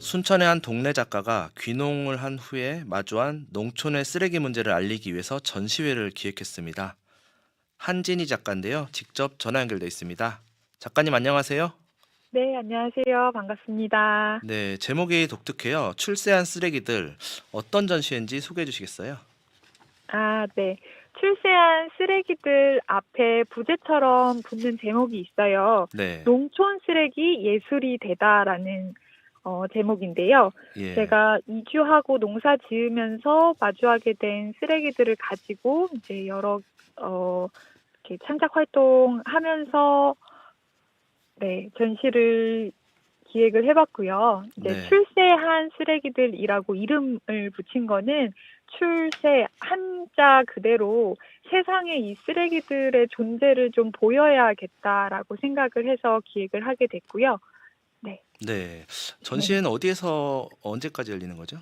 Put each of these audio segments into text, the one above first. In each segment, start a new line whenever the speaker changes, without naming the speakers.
순천의 한 동네 작가가 귀농을 한 후에 마주한 농촌의 쓰레기 문제를 알리기 위해서 전시회를 기획했습니다. 한진희 작가인데요. 직접 전화 연결돼 있습니다. 작가님 안녕하세요.
네, 안녕하세요. 반갑습니다.
네, 제목이 독특해요. 출세한 쓰레기들 어떤 전시회인지 소개해 주시겠어요?
네. 출세한 쓰레기들 앞에 부제처럼 붙는 제목이 있어요.
네,
농촌 쓰레기 예술이 되다라는 제목인데요.
예,
제가 이주하고 농사 지으면서 마주하게 된 쓰레기들을 가지고 이제 여러 이렇게 창작 활동하면서 전시를 기획을 해봤고요. 이제
네,
출세한 쓰레기들이라고 이름을 붙인 거는 출세 한자 그대로 세상에 이 쓰레기들의 존재를 좀 보여야겠다라고 생각을 해서 기획을 하게 됐고요. 네.
네. 전시회는 어디에서 언제까지 열리는 거죠?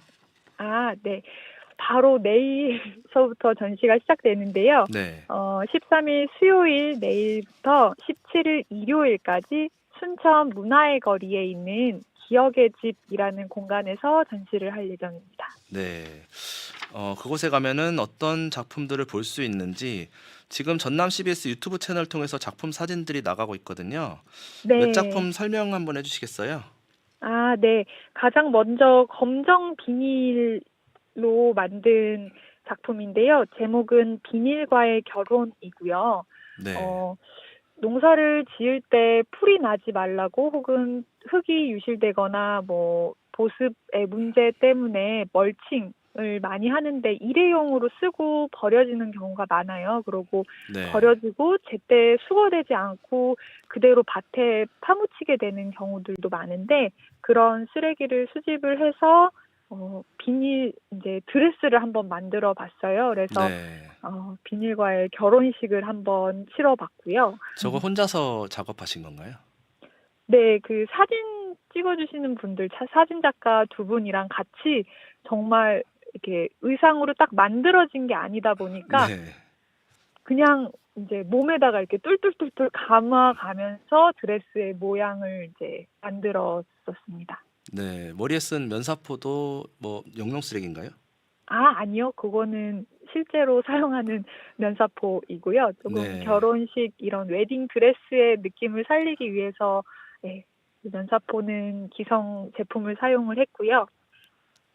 네. 바로 내일서부터 전시가 시작되는데요.
네,
13일 수요일 내일부터 17일 일요일까지 순천 문화의 거리에 있는 기억의 집이라는 공간에서 전시를 할 예정입니다.
네. 그곳에 가면은 어떤 작품들을 볼 수 있는지 지금 전남 CBS 유튜브 채널 통해서 작품 사진들이 나가고 있거든요. 몇
네.
작품 설명 한번 해주시겠어요?
네. 가장 먼저 검정 비닐로 만든 작품인데요. 제목은 비닐과의 결혼이고요.
네,
어, 농사를 지을 때 풀이 나지 말라고 혹은 흙이 유실되거나 뭐 보습의 문제 때문에 멀칭을 많이 하는데 일회용으로 쓰고 버려지는 경우가 많아요. 그리고
네,
버려지고 제때 수거되지 않고 그대로 밭에 파묻히게 되는 경우들도 많은데 그런 쓰레기를 수집을 해서 비닐 이제 드레스를 한번 만들어 봤어요. 그래서
네.
비닐과의 결혼식을 한번 치러 봤고요.
저거 혼자서 작업하신 건가요?
네, 그 사진 찍어주시는 분들, 사진 작가 두 분이랑 같이 정말 이렇게 의상으로 딱 만들어진 게 아니다 보니까
네,
그냥 이제 몸에다가 이렇게 뚫뚫뚫뚫 감아가면서 드레스의 모양을 이제 만들었었습니다.
네. 머리에 쓴 면사포도 뭐 영농 쓰레기인가요?
아니요. 그거는 실제로 사용하는 면사포이고요. 조금
네,
결혼식 이런 웨딩 드레스의 느낌을 살리기 위해서 그 면사포는 기성 제품을 사용을 했고요.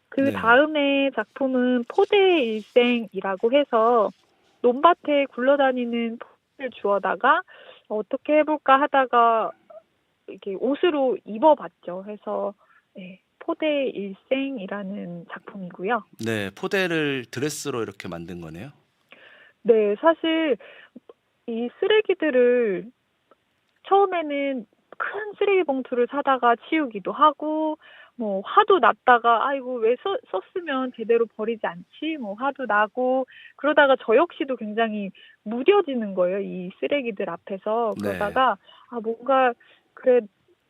그
네.
다음에 작품은 포대의 일생이라고 해서 논밭에 굴러다니는 포대를 주워다가 어떻게 해볼까 하다가 이렇게 옷으로 입어봤죠. 해서 포대의 일생이라는 작품이고요.
네, 포대를 드레스로 이렇게 만든 거네요.
네, 사실 이 쓰레기들을 처음에는 큰 쓰레기 봉투를 사다가 치우기도 하고, 뭐, 화도 났다가, 아이고, 왜 썼으면 제대로 버리지 않지? 뭐, 화도 나고, 그러다가 저 역시도 굉장히 무뎌지는 거예요, 이 쓰레기들 앞에서.
네,
그러다가, 뭔가, 그래,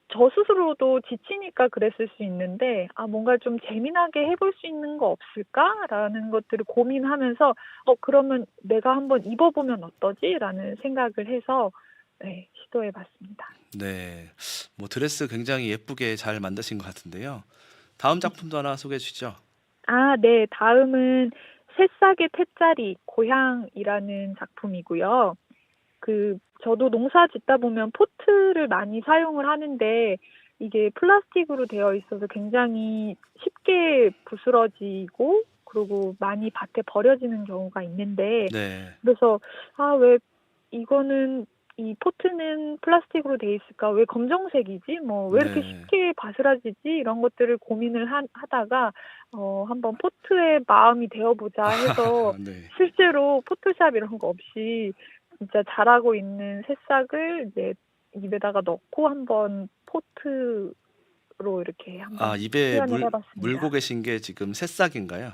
저 스스로도 지치니까 그랬을 수 있는데, 뭔가 좀 재미나게 해볼 수 있는 거 없을까라는 것들을 고민하면서, 그러면 내가 한번 입어보면 어떠지? 라는 생각을 해서, 시도해 봤습니다.
네. 뭐 드레스 굉장히 예쁘게 잘 만드신 것 같은데요. 다음 작품도 하나 소개해 주시죠.
네. 다음은 새싹의 태자리 고향이라는 작품이고요. 저도 농사 짓다 보면 포트를 많이 사용을 하는데 이게 플라스틱으로 되어 있어서 굉장히 쉽게 부스러지고 그리고 많이 밭에 버려지는 경우가 있는데
네,
그래서 왜 이거는 이 포트는 플라스틱으로 돼 있을까? 왜 검정색이지? 뭐 왜 이렇게
네,
쉽게 바스라지지? 이런 것들을 고민을 하다가 한번 포트의 마음이 되어보자 해서
네.
실제로 포토샵 이런 거 없이 진짜 자라고 있는 새싹을 이제 입에다가 넣고 한번 포트로 이렇게 한번
입에
표현을
물고
해봤습니다.
계신 게 지금 새싹인가요?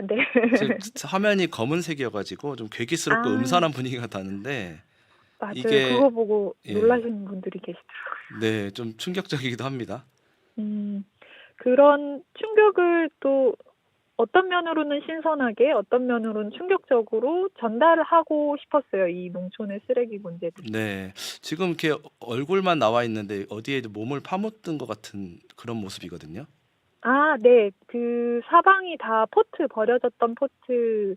네.
지금 화면이 검은색이어가지고 좀 괴기스럽고
아,
음산한 분위기가 나는데
맞아요.
이게
그거 보고
예,
놀라시는 분들이 계시더라고요.
네, 좀 충격적이기도 합니다.
음, 그런 충격을 또 어떤 면으로는 신선하게, 어떤 면으로는 충격적으로 전달을 하고 싶었어요. 이 농촌의 쓰레기 문제들을.
네, 지금 이렇게 얼굴만 나와 있는데 어디에 몸을 파묻은 것 같은 그런 모습이거든요.
네. 그 사방이 다 포트, 버려졌던 포트들로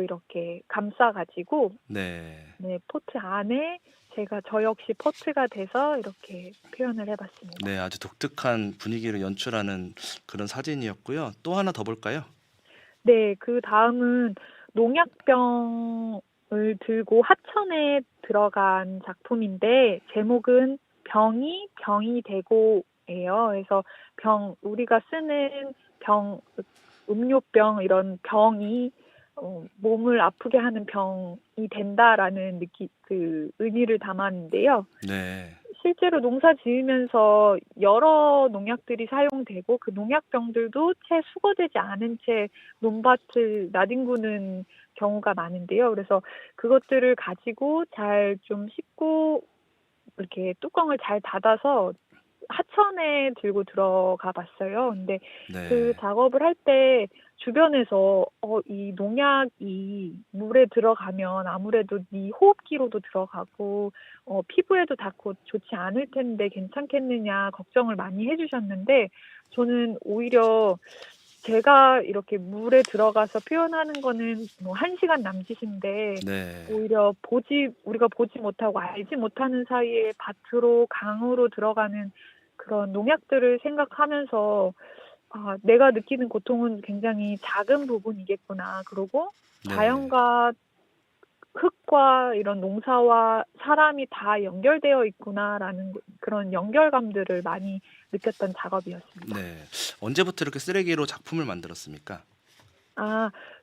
이렇게 감싸 가지고
네.
네, 포트 안에 제가 저 역시 포트가 돼서 이렇게 표현을 해 봤습니다.
네, 아주 독특한 분위기를 연출하는 그런 사진이었고요. 또 하나 더 볼까요?
네. 그다음은 농약병을 들고 하천에 들어간 작품인데 제목은 병이 되고예요. 그래서 우리가 쓰는 병, 음료병 이런 병이 몸을 아프게 하는 병이 된다라는 그 의미를 담았는데요.
네.
실제로 농사 지으면서 여러 농약들이 사용되고 그 농약병들도 채 수거되지 않은 채 논밭을 나뒹구는 경우가 많은데요. 그래서 그것들을 가지고 잘 좀 씻고 이렇게 뚜껑을 잘 닫아서 하천에 들고 들어가 봤어요. 근데 그
네.
작업을 할 때 주변에서 이 농약이 물에 들어가면 아무래도 네 호흡기로도 들어가고 피부에도 닿고 좋지 않을 텐데 괜찮겠느냐 걱정을 많이 해 주셨는데 저는 오히려 제가 이렇게 물에 들어가서 표현하는 거는 뭐 1시간 남짓인데
네.
오히려 우리가 보지 못하고 알지 못하는 사이에 밭으로 강으로 들어가는 그런 농약들을 생각하면서 '아 내가 느끼는 고통은 굉장히 작은 부분이겠구나. 그리고
네.
자연과 흙과 이런 농사와 사람이 다 연결되어 있구나.'라는 그런 연결감들을 많이 느꼈던 작업이었습니다.
네. 언제부터 이렇게 쓰레기로 작품을 만들었습니까?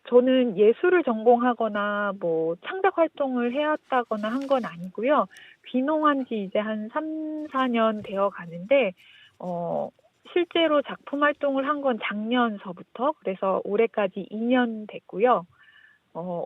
저는 예술을 전공하거나 뭐 창작 활동을 해 왔다거나 한 건 아니고요. 귀농한 지 이제 한 3-4년 되어 가는데 어 실제로 작품 활동을 한 건 작년서부터 그래서 올해까지 2년 됐고요.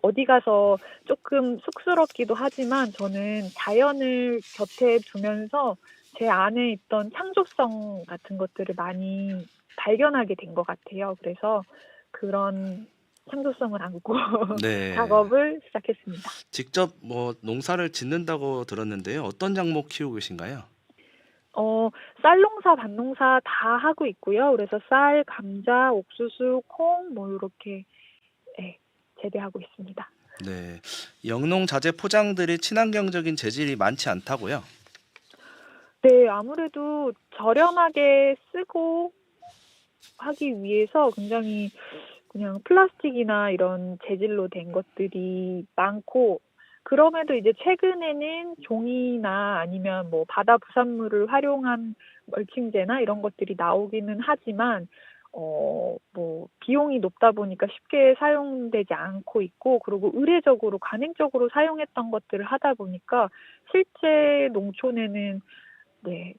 어디 가서 조금 쑥스럽기도 하지만 저는 자연을 곁에 두면서 제 안에 있던 창조성 같은 것들을 많이 발견하게 된 것 같아요. 그래서 그런 창조성을 안고
네.
작업을 시작했습니다.
직접 뭐 농사를 짓는다고 들었는데요. 어떤 작목 키우고 계신가요?
쌀 농사, 밭 농사 다 하고 있고요. 그래서 쌀, 감자, 옥수수, 콩 뭐 요렇게 예 재배하고 있습니다.
네. 영농 자재 포장들이 친환경적인 재질이 많지 않다고요?
네. 아무래도 저렴하게 쓰고 하기 위해서 굉장히 그냥 플라스틱이나 이런 재질로 된 것들이 많고 그럼에도 이제 최근에는 종이나 아니면 뭐 바다 부산물을 활용한 멀칭제나 이런 것들이 나오기는 하지만 뭐 비용이 높다 보니까 쉽게 사용되지 않고 있고 그리고 의례적으로 관행적으로 사용했던 것들을 하다 보니까 실제 농촌에는 네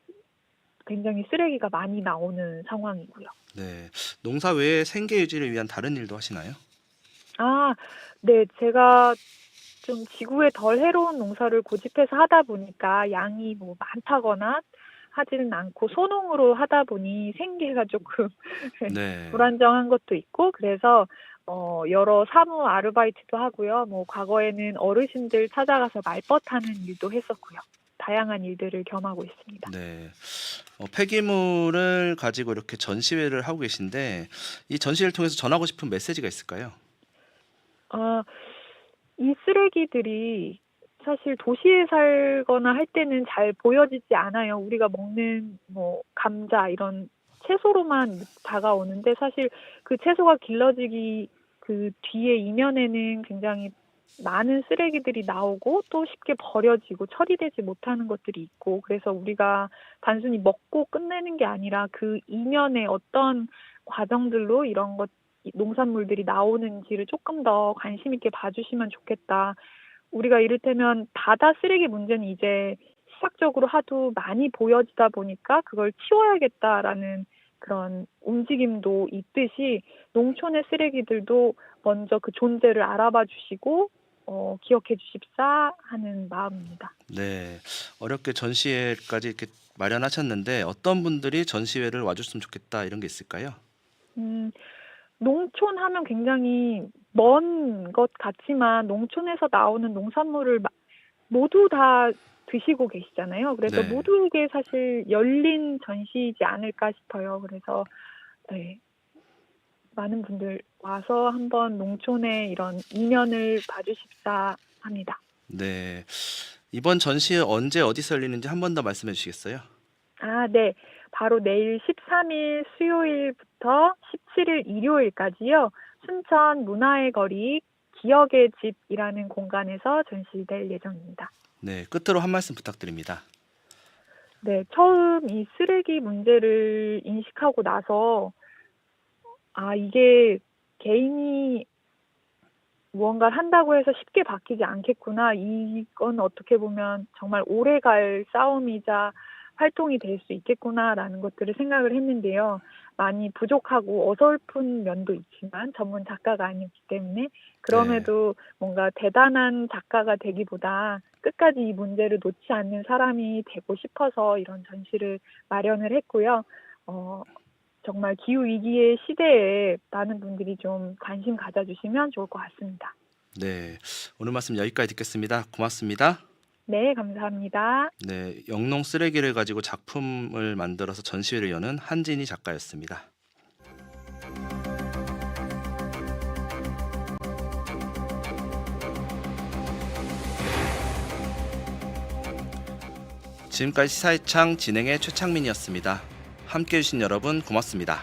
굉장히 쓰레기가 많이 나오는 상황이고요.
네. 농사 외에 생계 유지를 위한 다른 일도 하시나요?
아 네. 제가 좀 지구에 덜 해로운 농사를 고집해서 하다 보니까 양이 뭐 많다거나 하지는 않고 소농으로 하다 보니 생계가 조금
네.
불안정한 것도 있고 그래서 여러 사무 아르바이트도 하고요. 뭐 과거에는 어르신들 찾아가서 말벗 하는 일도 했었고요. 다양한 일들을 겸하고 있습니다.
네. 폐기물을 가지고 이렇게 전시회를 하고 계신데 이 전시회를 통해서 전하고 싶은 메시지가 있을까요?
아 이 쓰레기들이 사실 도시에 살거나 할 때는 잘 보여지지 않아요. 우리가 먹는 뭐 감자 이런 채소로만 다가오는데 사실 그 채소가 길러지기 그 뒤에 이면에는 굉장히 많은 쓰레기들이 나오고 또 쉽게 버려지고 처리되지 못하는 것들이 있고 그래서 우리가 단순히 먹고 끝내는 게 아니라 그 이면에 어떤 과정들로 이런 이 농산물들이 나오는지를 조금 더 관심 있게 봐 주시면 좋겠다. 우리가 이를테면 바다 쓰레기 문제는 이제 시각적으로 하도 많이 보여지다 보니까 '그걸 치워야겠다.'라는 그런 움직임도 있듯이 농촌의 쓰레기들도 먼저 그 존재를 알아봐 주시고 기억해 주십사 하는 마음입니다.
네. 어렵게 전시회까지 이렇게 마련하셨는데 어떤 분들이 전시회를 와 줬으면 좋겠다 이런 게 있을까요?
음. 농촌 하면 굉장히 먼 것 같지만 농촌에서 나오는 농산물을 모두 다 드시고 계시잖아요. 그래서
네.
모두에게 사실 열린 전시이지 않을까 싶어요. 그래서 네. 많은 분들 와서 한번 농촌의 이런 이면을 봐주십사 합니다.
네. 이번 전시 언제 어디서 열리는지 한 번 더 말씀해 주시겠어요?
네. 바로 내일 13일 수요일부터 17일 일요일까지요. 순천 문화의 거리 기억의 집이라는 공간에서 전시될 예정입니다.
네. 끝으로 한 말씀 부탁드립니다.
네. 처음 이 쓰레기 문제를 인식하고 나서 이게 개인이 무언가를 한다고 해서 쉽게 바뀌지 않겠구나. 이건 어떻게 보면 정말 오래갈 싸움이자 활동이 될 수 있겠구나라는 것들을 생각을 했는데요. 많이 부족하고 어설픈 면도 있지만 전문 작가가 아니기 때문에 그럼에도 뭔가 대단한 작가가 되기보다 끝까지 이 문제를 놓지 않는 사람이 되고 싶어서 이런 전시를 마련을 했고요. 정말 기후위기의 시대에 많은 분들이 좀 관심 가져주시면 좋을 것 같습니다.
네. 오늘 말씀 여기까지 듣겠습니다. 고맙습니다.
네, 감사합니다.
네. 영농 쓰레기를 가지고 작품을 만들어서 전시회를 여는 한진희 작가였습니다. 지금까지 시사회창 진행의 최창민이었습니다. 함께해 주신 여러분 고맙습니다.